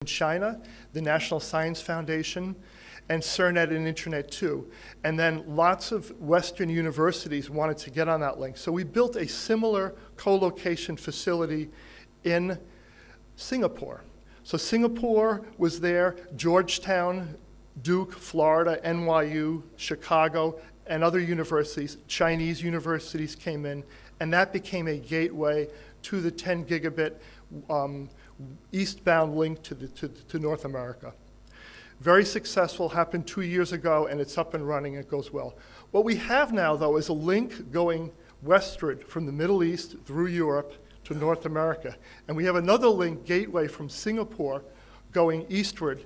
in China, the National Science Foundation, and CERNet and Internet 2. And then lots of Western universities wanted to get on that link. So we built a similar co-location facility in Singapore. So Singapore was there, Georgetown, Duke, Florida, NYU, Chicago, and other universities, Chinese universities came in, and that became a gateway to the 10 gigabit eastbound link to North America. Very successful, happened 2 years ago, and it's up and running, it goes well. What we have now, though, is a link going westward from the Middle East through Europe to North America. And we have another link gateway from Singapore going eastward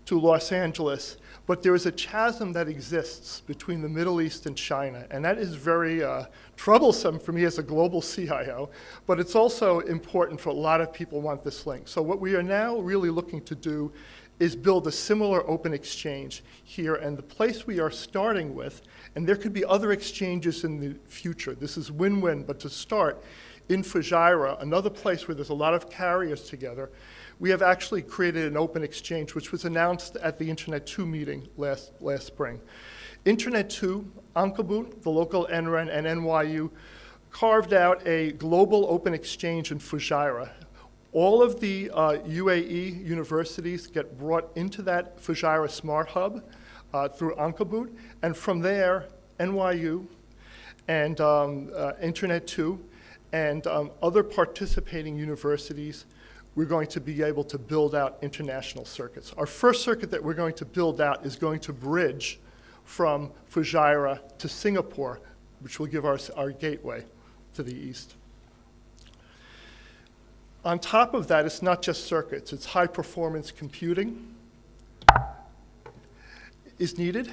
to Los Angeles. But there is a chasm that exists between the Middle East and China, and that is very troublesome for me as a global CIO, but it's also important for a lot of people who want this link. So what we are now really looking to do is build a similar open exchange here, and the place we are starting with, and there could be other exchanges in the future. This is win-win, but to start, in Fujairah, another place where there's a lot of carriers together, we have actually created an open exchange, which was announced at the Internet 2 meeting last spring. Internet 2, Ankabut, the local NREN, and NYU carved out a global open exchange in Fujairah. All of the UAE universities get brought into that Fujairah Smart Hub through Ankabut, and from there, NYU and Internet 2 and other participating universities, we're going to be able to build out international circuits. Our first circuit that we're going to build out is going to bridge from Fujairah to Singapore, which will give our gateway to the east. On top of that, it's not just circuits, it's high-performance computing is needed.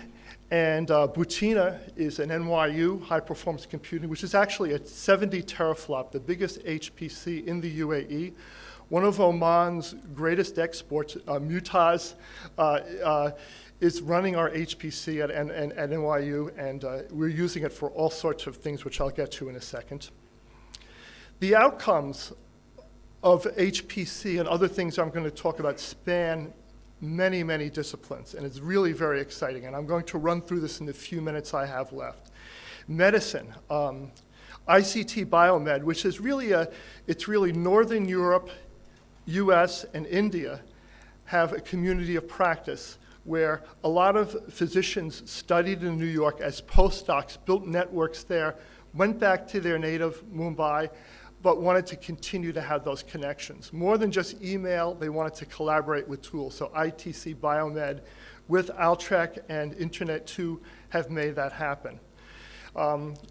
And Butina is an NYU high-performance computing, which is actually a 70 teraflop, the biggest HPC in the UAE. One of Oman's greatest exports, Mutaz, is running our HPC at NYU, and we're using it for all sorts of things, which I'll get to in a second. The outcomes of HPC and other things I'm going to talk about span many, many disciplines, and it's really very exciting, and I'm going to run through this in the few minutes I have left. Medicine, ICT Biomed, which is really it's really Northern Europe, US, and India have a community of practice where a lot of physicians studied in New York as postdocs, built networks there, went back to their native Mumbai, but wanted to continue to have those connections. More than just email, they wanted to collaborate with tools. So ITC Biomed with Altrek and Internet 2 have made that happen.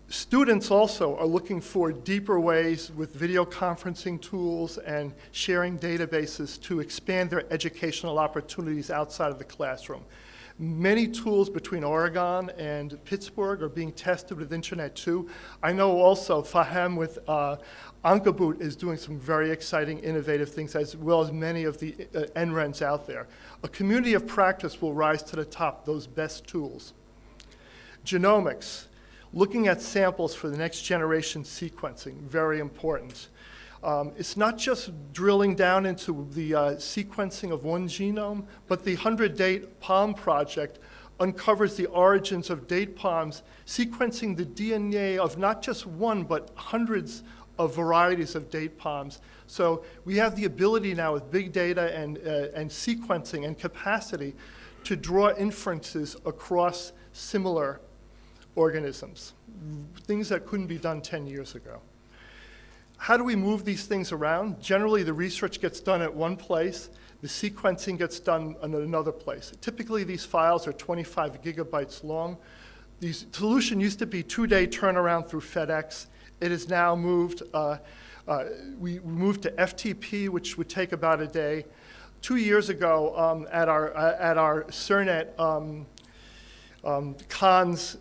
Students also are looking for deeper ways with video conferencing tools and sharing databases to expand their educational opportunities outside of the classroom. Many tools between Oregon and Pittsburgh are being tested with Internet 2. I know also Fahem with Ankabut is doing some very exciting, innovative things, as well as many of the NRENs out there. A community of practice will rise to the top, those best tools. Genomics, looking at samples for the next generation sequencing, very important. It's not just drilling down into the sequencing of one genome, but the 100-date palm project uncovers the origins of date palms, sequencing the DNA of not just one, but hundreds of varieties of date palms. So we have the ability now with big data and sequencing and capacity to draw inferences across similar organisms, things that couldn't be done 10 years ago. How do we move these things around? Generally, the research gets done at one place, the sequencing gets done in another place. Typically, these files are 25 gigabytes long. The solution used to be 2-day turnaround through FedEx. It is now moved, we moved to FTP, which would take about a day. 2 years ago, at our CERNet cons,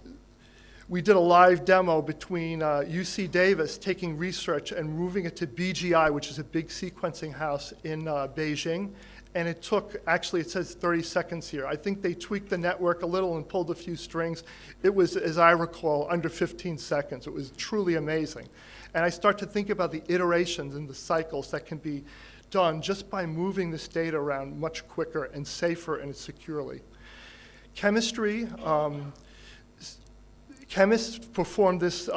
we did a live demo between UC Davis taking research and moving it to BGI, which is a big sequencing house in Beijing. And it took, actually it says 30 seconds here. I think they tweaked the network a little and pulled a few strings. It was, as I recall, under 15 seconds. It was truly amazing. And I start to think about the iterations and the cycles that can be done just by moving this data around much quicker and safer and securely. Chemistry, chemists perform this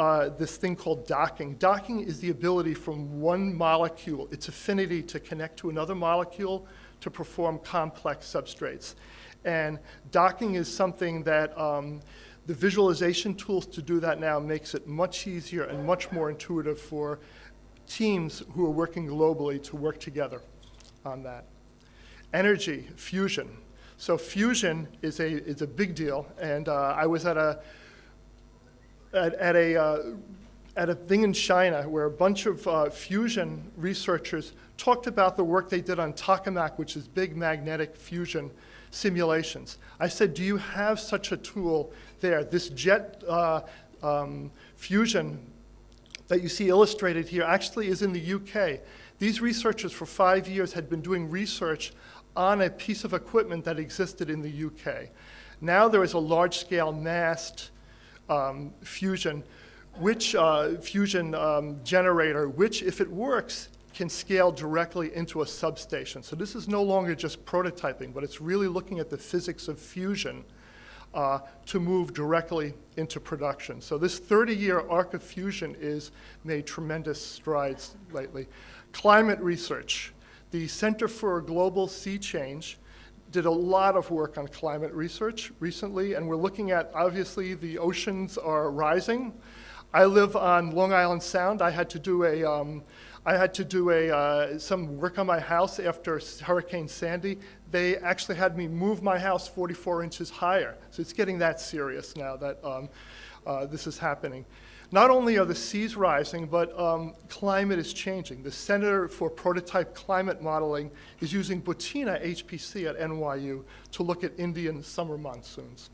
thing called docking. Docking is the ability from one molecule, its affinity to connect to another molecule to perform complex substrates. And docking is something that the visualization tools to do that now makes it much easier and much more intuitive for teams who are working globally to work together on that. Energy, fusion. So fusion is a big deal, and I was at a thing in China where a bunch of fusion researchers talked about the work they did on tokamak, which is big magnetic fusion simulations. I said, do you have such a tool there? This jet fusion that you see illustrated here actually is in the UK. These researchers for 5 years had been doing research on a piece of equipment that existed in the UK. Now there is a large-scale massed fusion generator, which, if it works, can scale directly into a substation. So this is no longer just prototyping, but it's really looking at the physics of fusion to move directly into production. So this 30-year arc of fusion is made tremendous strides lately. Climate research. The Center for Global Sea Change did a lot of work on climate research recently, and we're looking at, obviously, the oceans are rising. I live on Long Island Sound. I had to do some work on my house after Hurricane Sandy. They actually had me move my house 44 inches higher. So it's getting that serious now that this is happening. Not only are the seas rising, but climate is changing. The Center for Prototype Climate Modeling is using Butina HPC at NYU to look at Indian summer monsoons.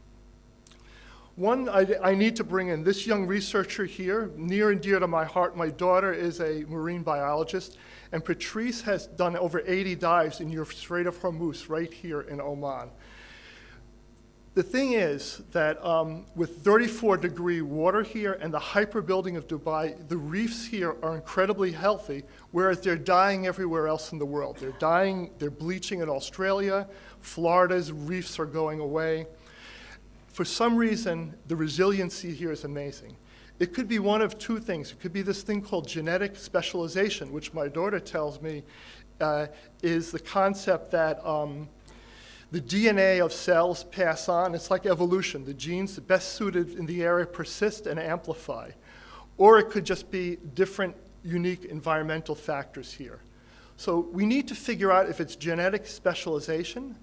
One, I need to bring in this young researcher here, near and dear to my heart. My daughter is a marine biologist, and Patrice has done over 80 dives in your Strait of Hormuz right here in Oman. The thing is that with 34-degree water here and the hyperbuilding of Dubai, the reefs here are incredibly healthy, whereas they're dying everywhere else in the world. They're dying, they're bleaching in Australia, Florida's reefs are going away. For some reason, the resiliency here is amazing. It could be one of two things. It could be this thing called genetic specialization, which my daughter tells me is the concept that the DNA of cells pass on. It's like evolution. The genes best suited in the area persist and amplify. Or it could just be different, unique environmental factors here. So we need to figure out if it's genetic specialization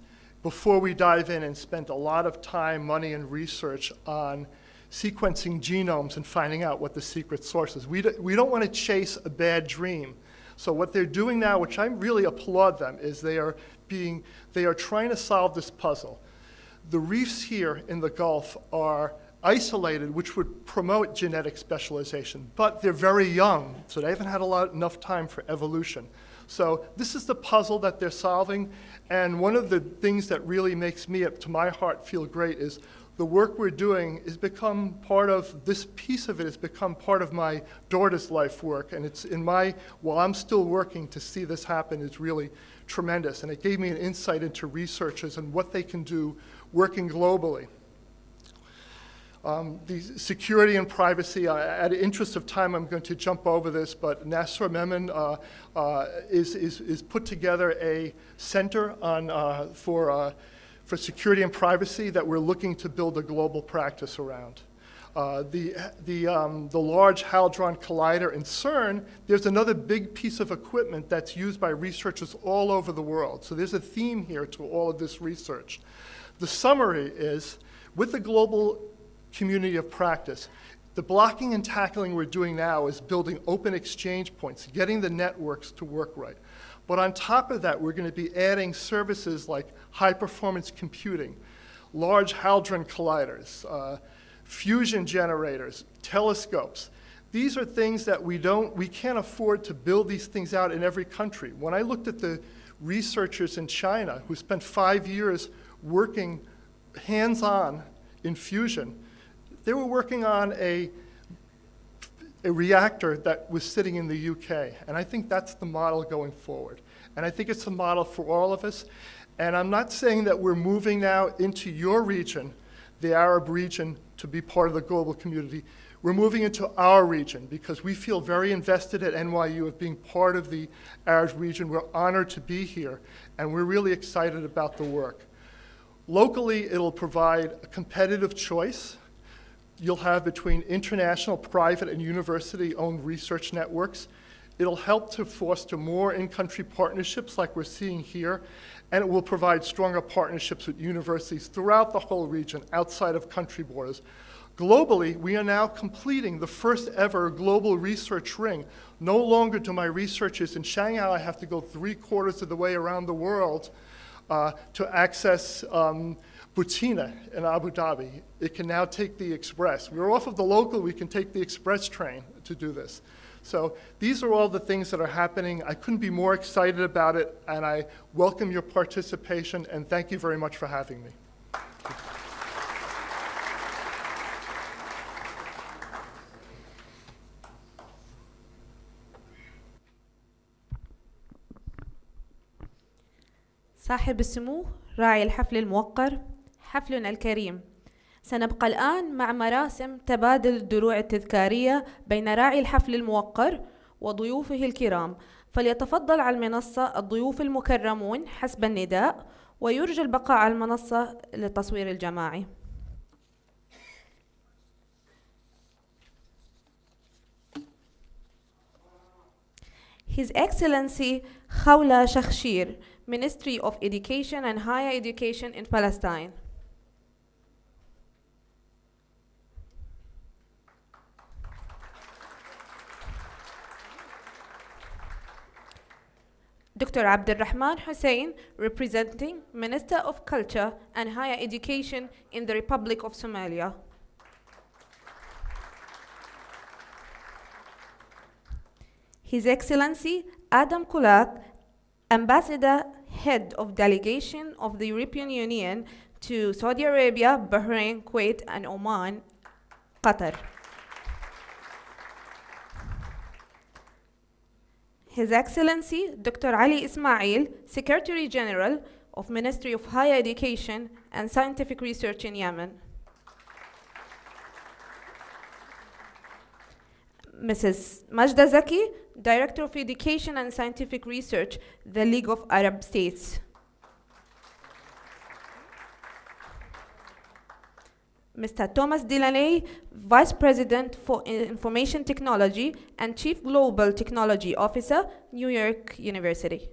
before we dive in and spend a lot of time, money, and research on sequencing genomes and finding out what the secret source is. We don't want to chase a bad dream. So what they're doing now, which I really applaud them, is they are trying to solve this puzzle. The reefs here in the Gulf are isolated, which would promote genetic specialization, but they're very young, so they haven't had enough time for evolution. So this is the puzzle that they're solving, and one of the things that really makes me, to my heart, feel great is the work we're doing has become part of, this piece of it has become part of my daughter's life work, and it's in my, while I'm still working to see this happen is really tremendous, and it gave me an insight into researchers and what they can do working globally. The security and privacy, at the interest of time, I'm going to jump over this, but Nasser Memon is put together a center on, for security and privacy that we're looking to build a global practice around. The Large Hadron Collider in CERN, there's another big piece of equipment that's used by researchers all over the world. So there's a theme here to all of this research. The summary is, with the global community of practice, the blocking and tackling we're doing now is building open exchange points, getting the networks to work right. But on top of that, we're going to be adding services like high-performance computing, large hadron colliders, fusion generators, telescopes. These are things that we can't afford to build these things out in every country. When I looked at the researchers in China who spent 5 years working hands-on in fusion, they were working on a reactor that was sitting in the UK, and I think that's the model going forward. And I think it's a model for all of us. And I'm not saying that we're moving now into your region, the Arab region, to be part of the global community. We're moving into our region because we feel very invested at NYU of being part of the Arab region. We're honored to be here, and we're really excited about the work. Locally, it'll provide a competitive choice you'll have between international, private, and university-owned research networks. It'll help to foster more in-country partnerships like we're seeing here, and it will provide stronger partnerships with universities throughout the whole region, outside of country borders. Globally, we are now completing the first ever global research ring. No longer do my researchers in Shanghai I have to go 3/4 of the way around the world to access Butina in Abu Dhabi. It can now take the express. We're off of the local, we can take the express train to do this. So these are all the things that are happening. I couldn't be more excited about it, and I welcome your participation, and thank you very much for having me. صاحب السمو راعي الحفل الموقر، حفلنا الكريم. سنبقى الآن مع مراسم تبادل الدروع التذكارية بين راعي الحفل الموقر وضيوفه الكرام. فليتفضل على المنصة الضيوف المكرمون حسب النداء، ويرجى البقاء على المنصة للتصوير الجماعي. His Excellency Khawla Shakhshir, Ministry of Education and Higher Education in Palestine. Dr. Abdulrahman Hussein, representing Minister of Culture and Higher Education in the Republic of Somalia. His Excellency Adam Kulak, Ambassador, Head of Delegation of the European Union to Saudi Arabia, Bahrain, Kuwait, and Oman, Qatar. His Excellency Dr. Ali Ismail, Secretary General of Ministry of Higher Education and Scientific Research in Yemen. Mrs. Majda Zaki, Director of Education and Scientific Research, the League of Arab States. Mr. Thomas Delaney, Vice President for Information Technology and Chief Global Technology Officer, New York University.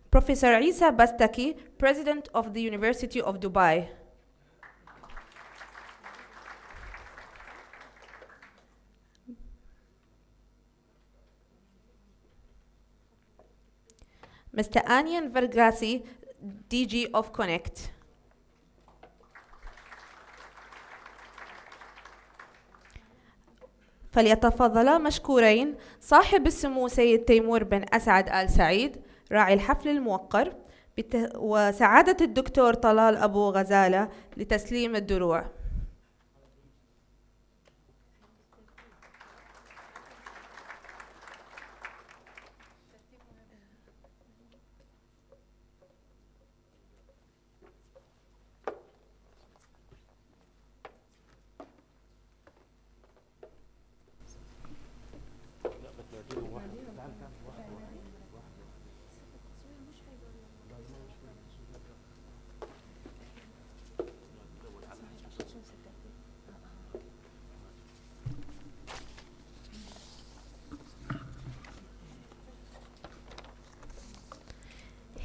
Professor Isa Bastaki, President of the University of Dubai. Mr. Anyan Vergasi, DG of Connect. فليتفضلا مشكورين صاحب السمو سيد تيمور بن أسعد آل سعيد راعي الحفل الموقر وسعادة الدكتور طلال أبو غزالة لتسليم الدروع.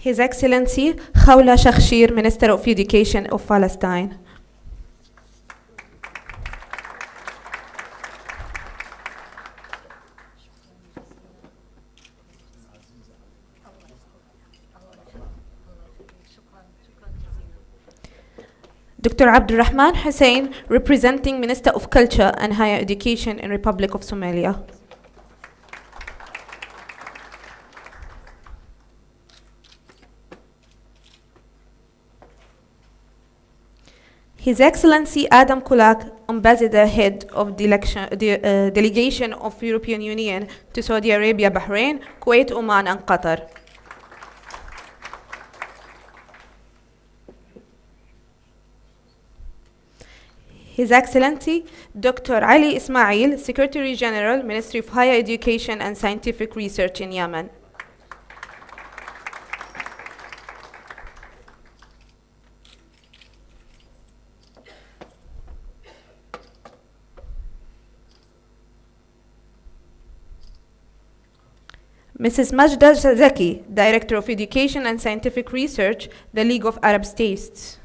His Excellency Khawla Shakhshir, Minister of Education of Palestine. Dr. Abdulrahman Hussein, representing Minister of Culture and Higher Education in Republic of Somalia. His Excellency Adam Kulak, Ambassador Head of Delegation of European Union to Saudi Arabia, Bahrain, Kuwait, Oman and Qatar. His Excellency Dr. Ali Ismail, Secretary General, Ministry of Higher Education and Scientific Research in Yemen. Mrs. Majda Zaki, Director of Education and Scientific Research, the League of Arab States.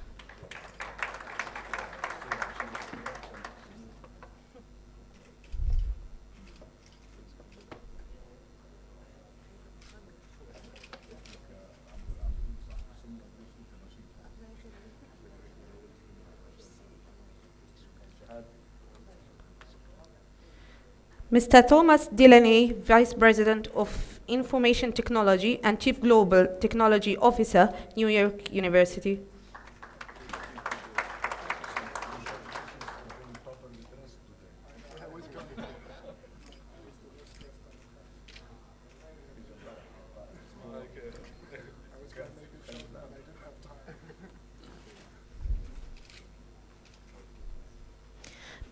Mr. Thomas Delaney, Vice President of Information Technology and Chief Global Technology Officer, New York University.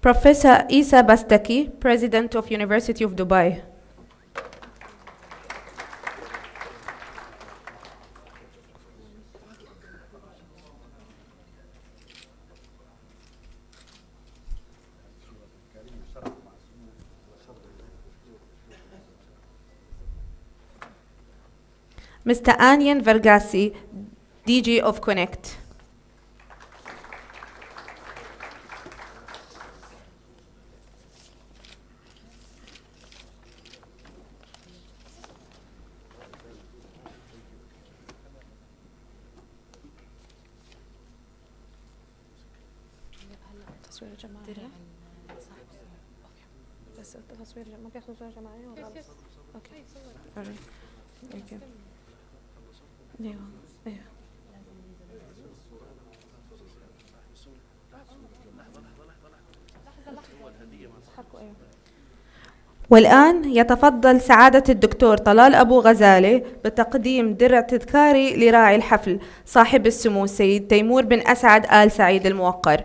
Professor Isa Bastaki, President of University of Dubai. Mr. Anyan Vergassi, DG of Connect. تصوير جماعي بس تصوير ما بياخذ تصوير جماعي ولا بس اوكي اوكي ايوه ايوه والآن يتفضل سعادة الدكتور طلال أبو غزالة بتقديم درع تذكاري لراعي الحفل صاحب السمو السيد تيمور بن أسعد آل سعيد الموقر.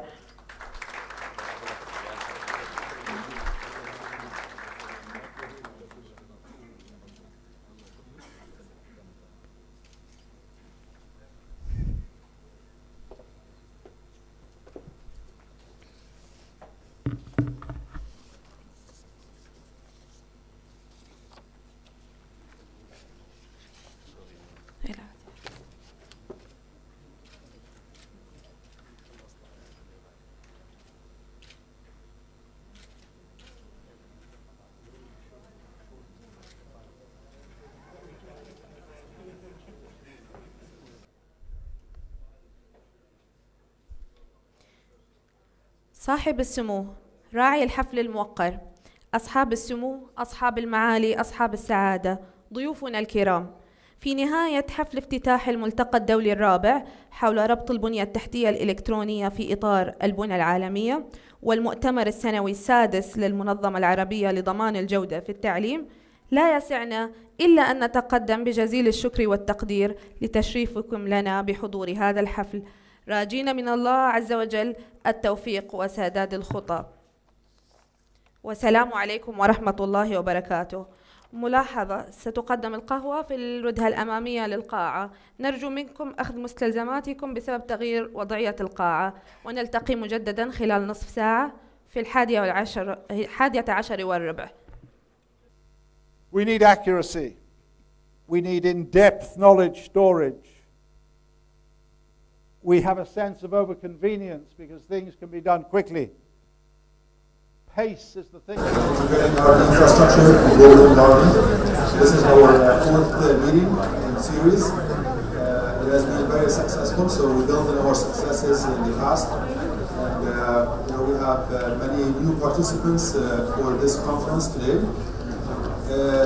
صاحب السمو، راعي الحفل الموقر، أصحاب السمو، أصحاب المعالي، أصحاب السعادة، ضيوفنا الكرام، في نهاية حفل افتتاح الملتقى الدولي الرابع حول ربط البنية التحتية الإلكترونية في إطار البنى العالمية والمؤتمر السنوي السادس للمنظمة العربية لضمان الجودة في التعليم، لا يسعنا إلا أن نتقدم بجزيل الشكر والتقدير لتشريفكم لنا بحضور هذا الحفل، راجين من الله عز وجل التوفيق وسداد الخطى. والسلام عليكم ورحمة الله وبركاته. ملاحظة: ستقدم القهوة في الردهة الأمامية للقاعة، نرجو منكم أخذ مستلزماتكم بسبب تغيير وضعية القاعة، ونلتقي مجددا خلال نصف ساعة في 11:10. We need accuracy. We need in-depth knowledge storage. We have a sense of over-convenience because things can be done quickly. Pace is the thing. Our infrastructure and global environment. This is our fourth meeting in series. It has been very successful, so we build on our successes in the past. And we have many new participants for this conference today.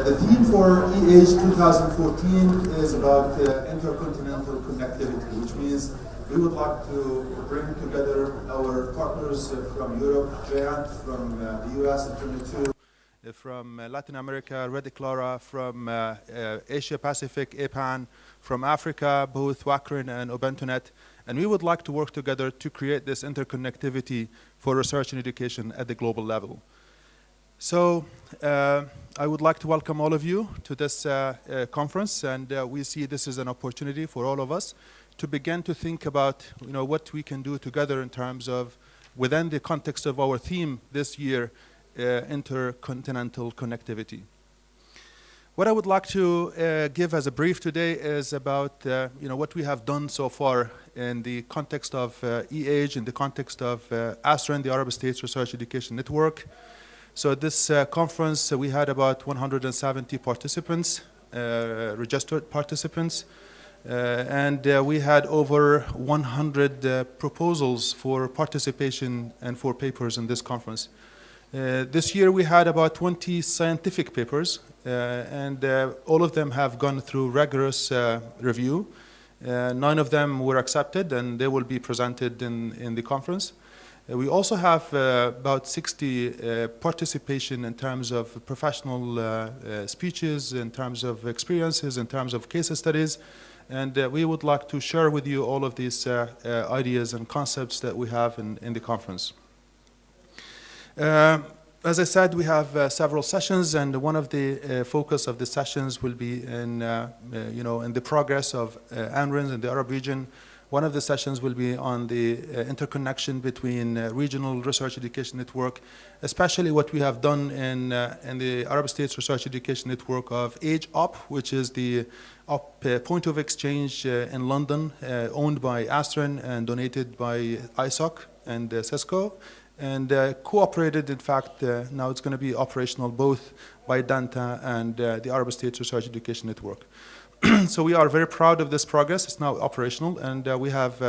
The theme for EH 2014 is about intercontinental connectivity, which means We would like to bring together our partners from Europe, GIANT, from the US, Internet2, from Latin America, Red Clara, from Asia Pacific, APAN, from Africa, both Wakrin and Ubentunet. And we would like to work together to create this interconnectivity for research and education at the global level. So I would like to welcome all of you to this conference, and we see this as an opportunity for all of us to begin to think about what we can do together in terms of, within the context of our theme this year, intercontinental connectivity. What I would like to give as a brief today is about what we have done so far in the context of EAGE, in the context of ASREN, the Arab States Research Education Network. So at this conference, we had about 170 participants, registered participants, and we had over 100 proposals for participation and for papers in this conference. This year we had about 20 scientific papers, and all of them have gone through rigorous review. 9 of them were accepted, and they will be presented in the conference. We also have about 60 participation in terms of professional speeches, in terms of experiences, in terms of case studies, and we would like to share with you all of these ideas and concepts that we have in the conference. As I said, we have several sessions, and one of the focus of the sessions will be in the progress of ANREN in the Arab region. One of the sessions will be on the interconnection between regional research education network, especially what we have done in the Arab States Research Education Network of AGE-UP, which is the point of exchange in London, owned by ASREN and donated by ISOC and Cisco, and cooperated, in fact, now it's going to be operational both by DANTA and the Arab States Research Education Network. So we are very proud of this progress. It's now operational, and we have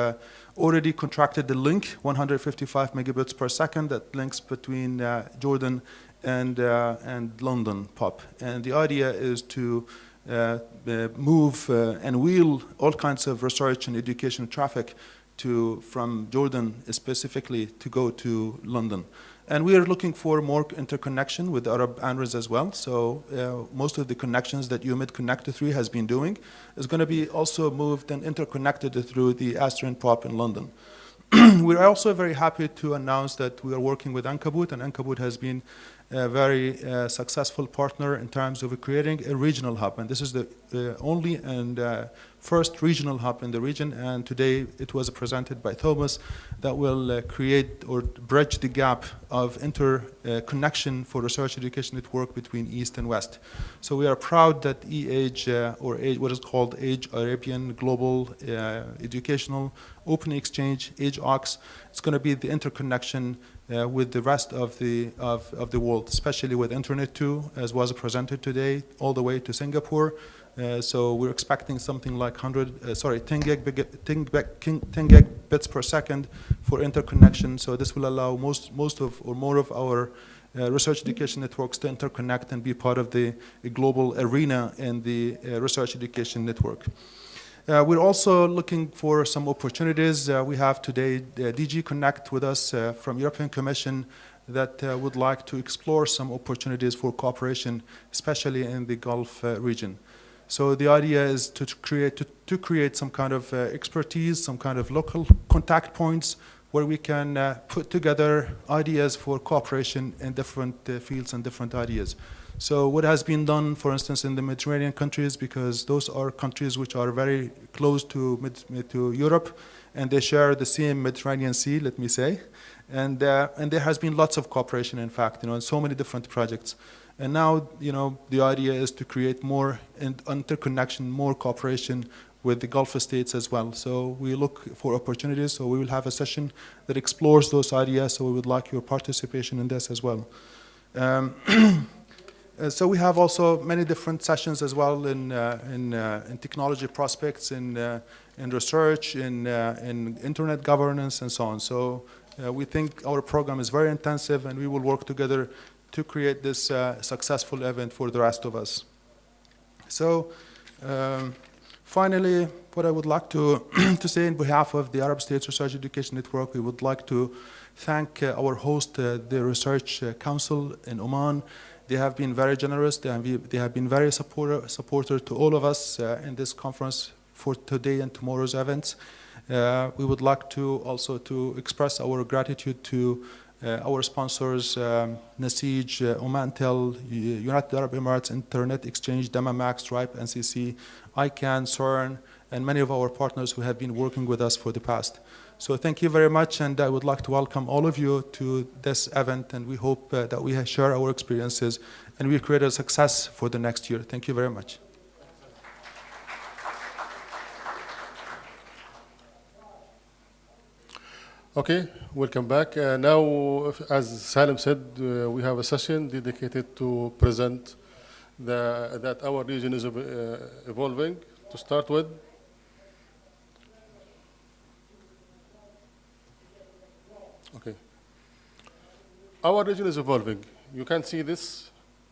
already contracted the link, 155 megabits per second, that links between Jordan and London POP. And the idea is to move and wheel all kinds of research and education traffic from Jordan specifically to go to London. And we are looking for more interconnection with Arab ANRENs as well. So most of the connections that UMID Connect 3 has been doing is going to be also moved and interconnected through the ASREN POP in London. We are also very happy to announce that we are working with Ankabut, and Ankabut has been a very successful partner in terms of creating a regional hub. And this is the only and first regional hub in the region, and today it was presented by Thomas that will create or bridge the gap of interconnection for research education network between East and West. So we are proud that EAGE, or what is called AGE, Arabian Global Educational Open Exchange, AGE-OX, it's going to be the interconnection with the rest of the world, especially with Internet2, as was presented today, all the way to Singapore. So we're expecting something like 10 gigabits per second for interconnection. So this will allow more of our research education networks to interconnect and be part of the global arena in the research education network. We're also looking for some opportunities. We have today DG Connect with us from European Commission that would like to explore some opportunities for cooperation, especially in the Gulf region. So the idea is to create some kind of expertise, some kind of local contact points where we can put together ideas for cooperation in different fields and different ideas. So what has been done, for instance, in the Mediterranean countries, because those are countries which are very close to Europe, and they share the same Mediterranean Sea, let me say, and there has been lots of cooperation, in fact, in so many different projects. And now, the idea is to create more interconnection, more cooperation with the Gulf states as well. So we look for opportunities. So we will have a session that explores those ideas. So we would like your participation in this as well. So we have also many different sessions as well in technology prospects, in research, in internet governance, and so on. So we think our program is very intensive, and we will work together to create this successful event for the rest of us. So Finally, what I would like to, to say in behalf of the Arab States Research Education Network, we would like to thank our host, the Research Council in Oman. They have been very generous. They have been very supporter to all of us in this conference for today and tomorrow's events. We would like to also to express our gratitude to our sponsors, Nasij, Omantel, United Arab Emirates, Internet Exchange, Damamax, Stripe, NCC, ICANN, CERN, and many of our partners who have been working with us for the past. So thank you very much, and I would like to welcome all of you to this event, and we hope that we share our experiences and we create a success for the next year. Thank you very much. Okay, welcome back. Now, as Salim said, we have a session dedicated to present that our region is evolving. To start with, okay, our region is evolving. You can see this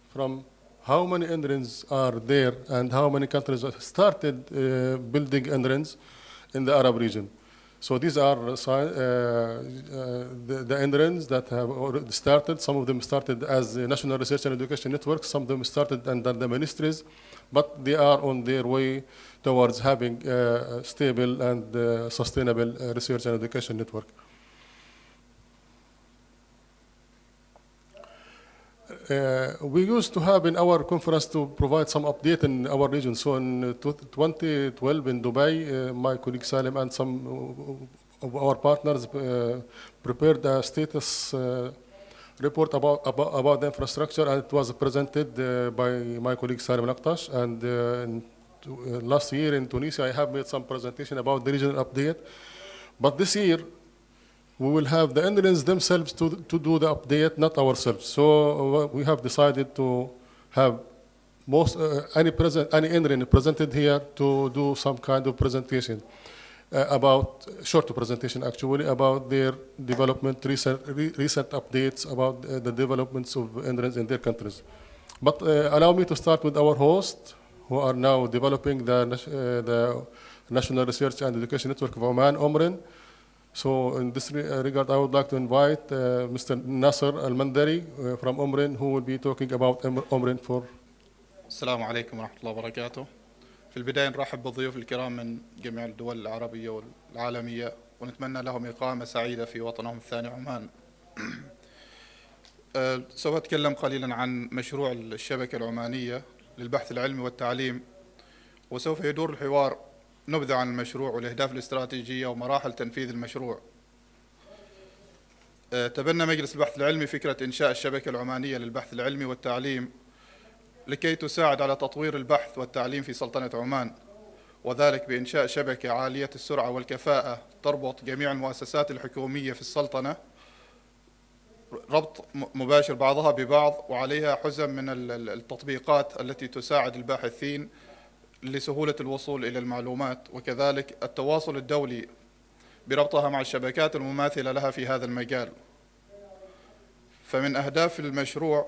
from how many NRINs are there and how many countries have started building NRINs in the Arab region. So these are the NRINs that have already started. Some of them started as the National Research and Education Network. Some of them started under the ministries, but they are on their way towards having a stable and sustainable research and education network. We used to have in our conference to provide some update in our region. So in 2012 in Dubai, my colleague Salim and some of our partners prepared a status report about the infrastructure, and it was presented by my colleague Salim Al-Aqtash. And last year in Tunisia, I have made some presentation about the regional update. But this year, we will have the NRINs themselves to do the update, not ourselves. So we have decided to have any NRIN presented here to do some kind of presentation short presentation actually, about their development, recent updates about the developments of NRINs in their countries. But allow me to start with our host, who are now developing the National Research and Education Network of Oman, OMRIN. So in this regard, I would like to invite Mr. Nasser Al-Mandari from OMRIN, who will be talking about OMRIN for. السلام عليكم ورحمة الله وبركاته. في البداية نرحب بالضيوف الكرام من جميع الدول العربية والعالمية، ونتمنى لهم إقامة سعيدة في وطنهم الثاني عمان. سوف أتكلم قليلا عن مشروع الشبكة العمانية للبحث العلمي والتعليم، وسوف يدور الحوار نبذة عن المشروع والأهداف الاستراتيجية ومراحل تنفيذ المشروع. تبنى مجلس البحث العلمي فكرة إنشاء الشبكة العمانية للبحث العلمي والتعليم لكي تساعد على تطوير البحث والتعليم في سلطنة عمان، وذلك بإنشاء شبكة عالية السرعة والكفاءة تربط جميع المؤسسات الحكومية في السلطنة ربط مباشر بعضها ببعض، وعليها حزم من التطبيقات التي تساعد الباحثين لسهولة الوصول إلى المعلومات، وكذلك التواصل الدولي بربطها مع الشبكات المماثلة لها في هذا المجال. فمن أهداف المشروع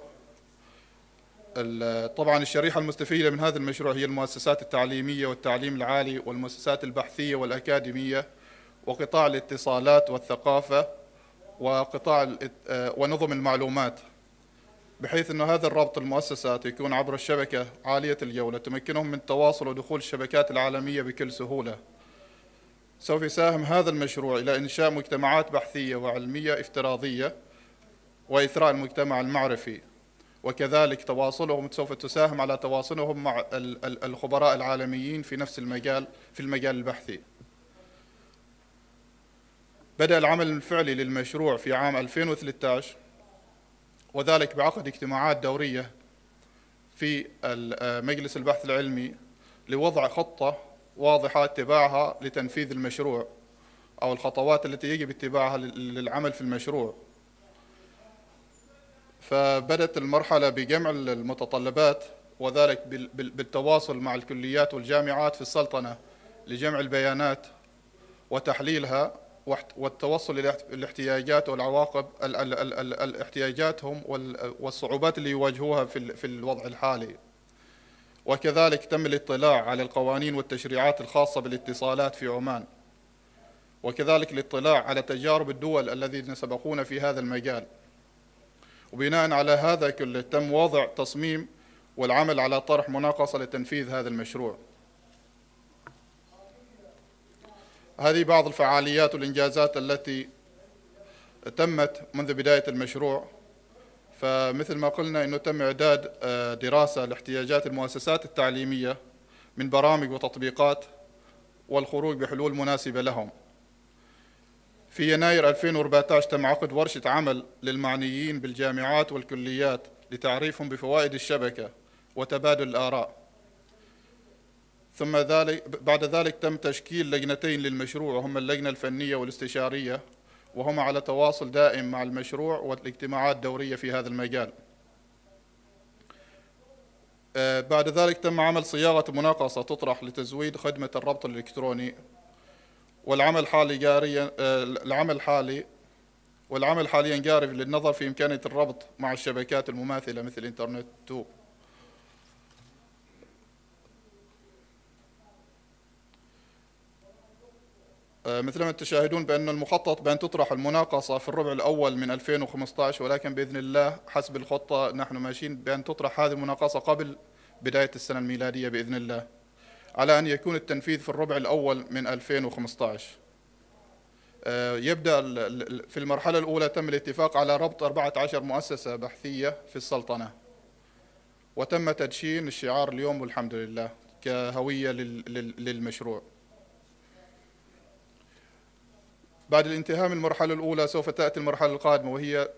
طبعا الشريحة المستفيدة من هذا المشروع هي المؤسسات التعليمية والتعليم العالي والمؤسسات البحثية والأكاديمية وقطاع الاتصالات والثقافة وقطاع ونظم المعلومات، بحيث أن هذا الربط المؤسسات يكون عبر الشبكة عالية الجودة تمكنهم من التواصل ودخول الشبكات العالمية بكل سهولة. سوف يساهم هذا المشروع إلى إنشاء مجتمعات بحثية وعلمية افتراضية وإثراء المجتمع المعرفي، وكذلك تواصلهم سوف تساهم على تواصلهم مع الخبراء العالميين في نفس المجال، في المجال البحثي. بدأ العمل الفعلي للمشروع في عام 2013، وذلك بعقد اجتماعات دورية في مجلس البحث العلمي لوضع خطة واضحة اتباعها لتنفيذ المشروع أو الخطوات التي يجب اتباعها للعمل في المشروع. فبدأت المرحلة بجمع المتطلبات، وذلك بالتواصل مع الكليات والجامعات في السلطنة لجمع البيانات وتحليلها والتوصل إلى الاحتياجات والعواقب احتياجاتهم والصعوبات اللي يواجهوها في الوضع الحالي. وكذلك تم الاطلاع على القوانين والتشريعات الخاصة بالاتصالات في عمان، وكذلك الاطلاع على تجارب الدول الذين سبقونا في هذا المجال. وبناء على هذا كله تم وضع تصميم والعمل على طرح مناقصة لتنفيذ هذا المشروع. هذه بعض الفعاليات والإنجازات التي تمت منذ بداية المشروع. فمثل ما قلنا أنه تم إعداد دراسة لاحتياجات المؤسسات التعليمية من برامج وتطبيقات والخروج بحلول مناسبة لهم. في يناير 2014 تم عقد ورشة عمل للمعنيين بالجامعات والكليات لتعريفهم بفوائد الشبكة وتبادل الآراء. ثم بعد ذلك تم تشكيل لجنتين للمشروع، وهما اللجنة الفنية والاستشارية، وهما على تواصل دائم مع المشروع والاجتماعات الدورية في هذا المجال. بعد ذلك تم عمل صياغة مناقصة تطرح لتزويد خدمة الربط الإلكتروني، والعمل حاليا جاري للنظر في إمكانية الربط مع الشبكات المماثلة مثل إنترنت 2. مثل ما تشاهدون بأن المخطط بأن تطرح المناقصة في الربع الأول من 2015، ولكن بإذن الله حسب الخطة نحن ماشيين بأن تطرح هذه المناقصة قبل بداية السنة الميلادية بإذن الله، على أن يكون التنفيذ في الربع الأول من 2015. يبدأ في المرحلة الأولى تم الاتفاق على ربط 14 مؤسسة بحثية في السلطنة، وتم تدشين الشعار اليوم والحمد لله كهوية للمشروع. بعد الانتهاء من المرحلة الأولى سوف تأتي المرحلة القادمة، وهي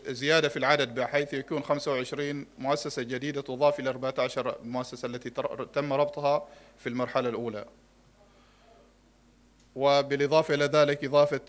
زيادة في العدد بحيث يكون 25 مؤسسة جديدة تضاف إلى 14 مؤسسة التي تم ربطها في المرحلة الأولى. وبالإضافة إلى ذلك إضافة